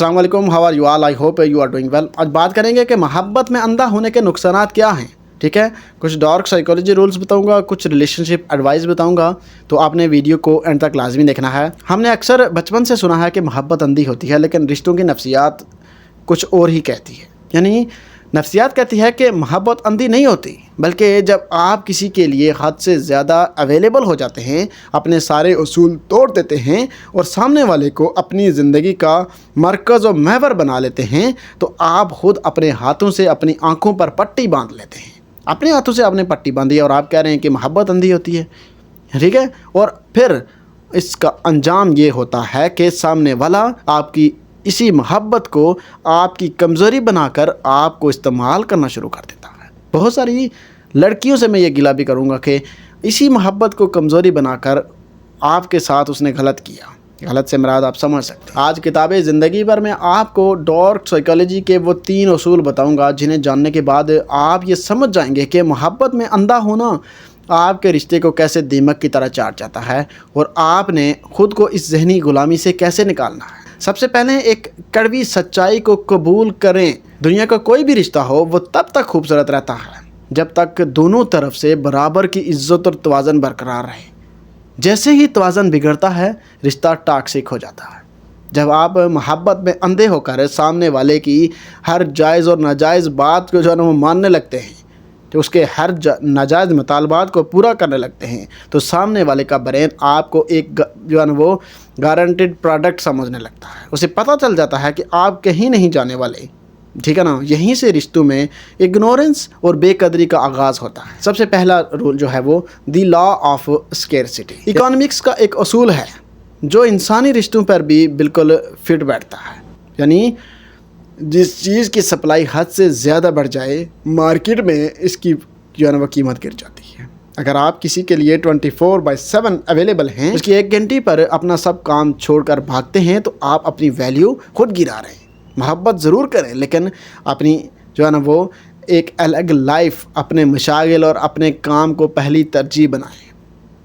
अस्सलाम वालेकुम, how are you all, I hope you are doing well. आज बात करेंगे कि मोहब्बत में अंधा होने के नुकसानात क्या हैं। ठीक है, कुछ डार्क साइकोलॉजी रूल्स बताऊंगा, कुछ रिलेशनशिप एडवाइस बताऊंगा, तो आपने वीडियो को एंड तक लाजमी देखना है। हमने अक्सर बचपन से सुना है कि मोहब्बत अंधी होती है, लेकिन रिश्तों की नफ्सियात कुछ और ही कहती है। यानी नफ्सियात कहती है कि मोहब्बत अंधी नहीं होती, बल्कि जब आप किसी के लिए हद से ज़्यादा अवेलेबल हो जाते हैं, अपने सारे उसूल तोड़ देते हैं और सामने वाले को अपनी ज़िंदगी का मरकज़ और महवर बना लेते हैं, तो आप ख़ुद अपने हाथों से अपनी आँखों पर पट्टी बांध लेते हैं। अपने हाथों से आपने पट्टी बांधी और आप कह रहे हैं कि मोहब्बत अंधी होती है। ठीक है, और फिर इसका अंजाम ये होता है कि सामने वाला आपकी इसी मोहब्बत को आपकी कमज़ोरी बनाकर आपको इस्तेमाल करना शुरू कर देता है। बहुत सारी लड़कियों से मैं ये गिला भी करूँगा कि इसी मोहब्बत को कमज़ोरी बनाकर आपके साथ उसने गलत किया। गलत से मुराद आप समझ सकते हैं। आज किताब ज़िंदगी पर मैं आपको डार्क साइकोलॉजी के वो 3 उसूल बताऊँगा, जिन्हें जानने के बाद आप ये समझ जाएंगे कि मोहब्बत में अंधा होना आपके रिश्ते को कैसे दीमक की तरह चाट जाता है और आपने ख़ुद को इस जहनी गुलामी से कैसे निकालना है। सबसे पहले एक कड़वी सच्चाई को कबूल करें। दुनिया का कोई भी रिश्ता हो वो तब तक खूबसूरत रहता है जब तक दोनों तरफ से बराबर की इज्जत और तवाज़न बरकरार रहे। जैसे ही तवाज़न बिगड़ता है, रिश्ता टॉक्सिक हो जाता है। जब आप मोहब्बत में अंधे होकर सामने वाले की हर जायज़ और नाजायज़ बात को जो है ना वो मानने लगते हैं, तो उसके हर नाजायज़ मुतालबात को पूरा करने लगते हैं, तो सामने वाले का ब्रेन आपको एक जो है ना वो गारंटेड प्रोडक्ट समझने लगता है। उसे पता चल जाता है कि आप कहीं नहीं जाने वाले। ठीक है ना, यहीं से रिश्तों में इग्नोरेंस और बेकदरी का आगाज़ होता है। सबसे पहला रूल जो है वो the law of scarcity. Economics का एक असूल है जो इंसानी रिश्तों पर भी बिल्कुल फिट बैठता है। यानी जिस चीज़ की सप्लाई हद से ज़्यादा बढ़ जाए, मार्केट में इसकी जो है ना वो कीमत गिर जाती है। अगर आप किसी के लिए 24/7 अवेलेबल हैं, उसकी 1 घंटे पर अपना सब काम छोड़कर भागते हैं, तो आप अपनी वैल्यू खुद गिरा रहे हैं। मोहब्बत ज़रूर करें, लेकिन अपनी जो है ना वो एक अलग लाइफ, अपने मशागिल और अपने काम को पहली तरजीह बनाएं।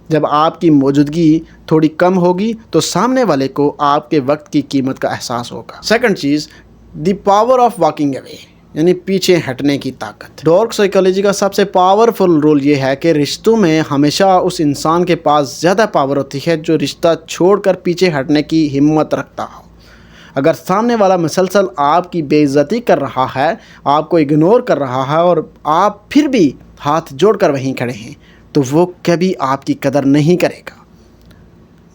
जब आपकी मौजूदगी थोड़ी कम होगी तो सामने वाले को आपके वक्त की कीमत का एहसास होगा। Second cheese, the power of walking away, यानी पीछे हटने की ताकत। डार्क साइकोलॉजी का सबसे पावरफुल रोल ये है कि रिश्तों में हमेशा उस इंसान के पास ज़्यादा पावर होती है जो रिश्ता छोड़कर पीछे हटने की हिम्मत रखता हो। अगर सामने वाला मुसलसल आपकी बेइज्जती कर रहा है, आपको इग्नोर कर रहा है और आप फिर भी हाथ जोड़कर वहीं खड़े हैं, तो वो कभी आपकी कदर नहीं करेगा।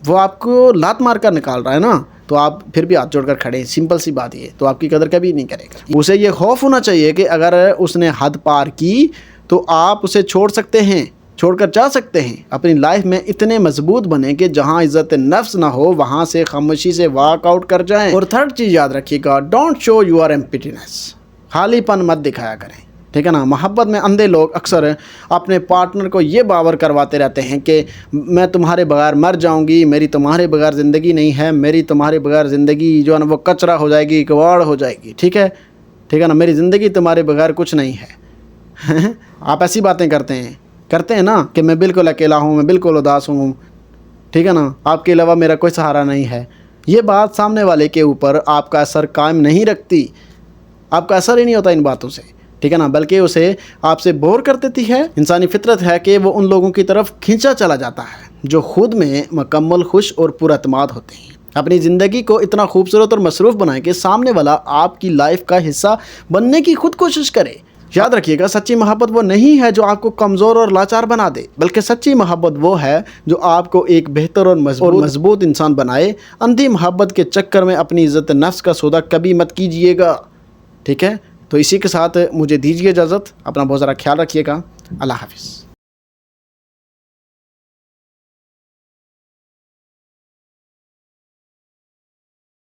वो आपको लात मार कर निकाल रहा है ना, तो आप फिर भी हाथ जोड़कर खड़े हैं, सिंपल सी बात ये, तो आपकी कदर कभी नहीं करेगा। उसे ये खौफ होना चाहिए कि अगर उसने हद पार की तो आप उसे छोड़ सकते हैं, छोड़कर जा सकते हैं। अपनी लाइफ में इतने मजबूत बने कि जहाँ इज़्ज़त नफ्स ना हो वहाँ से खामोशी से वॉक आउट कर जाएं। और थर्ड चीज़ याद रखिएगा, डोंट शो योर एम्प्टीनेस, खालीपन मत दिखाया करें। ठीक है ना, मोहब्बत में अंधे लोग अक्सर अपने पार्टनर को ये बावर करवाते रहते हैं कि मैं तुम्हारे बगैर मर जाऊंगी, मेरी तुम्हारे बगैर ज़िंदगी नहीं है, मेरी तुम्हारे बगैर ज़िंदगी जो है ना वो कचरा हो जाएगी, कबाड़ हो जाएगी। ठीक है ना, मेरी ज़िंदगी तुम्हारे बगैर कुछ नहीं है। आप ऐसी बातें करते हैं ना कि मैं बिल्कुल अकेला हूँ, मैं बिल्कुल उदास हूँ। ठीक है ना, आपके अलावा मेरा कोई सहारा नहीं है। ये बात सामने वाले के ऊपर आपका असर कायम नहीं रखती, आपका असर ही नहीं होता इन बातों से। ठीक है ना, बल्कि उसे आपसे बोर कर देती है। इंसानी फितरत है कि वो उन लोगों की तरफ खींचा चला जाता है जो खुद में मुकम्मल खुश और पुरअतमाद होते हैं। अपनी ज़िंदगी को इतना खूबसूरत और मसरूफ़ बनाएं कि सामने वाला आपकी लाइफ का हिस्सा बनने की खुद कोशिश करे। याद रखिएगा, सच्ची मोहब्बत वो नहीं है जो आपको कमज़ोर और लाचार बना दे, बल्कि सच्ची मोहब्बत वो है जो आपको एक बेहतर और मजबूत इंसान बनाए। अंधी मोहब्बत के चक्कर में अपनी इज़्ज़त नफ्स का सौदा कभी मत कीजिएगा। ठीक है, तो इसी के साथ मुझे दीजिए इजाज़त। अपना बहुत ज़रा ख्याल रखिएगा। अल्लाह हाफ़िज़।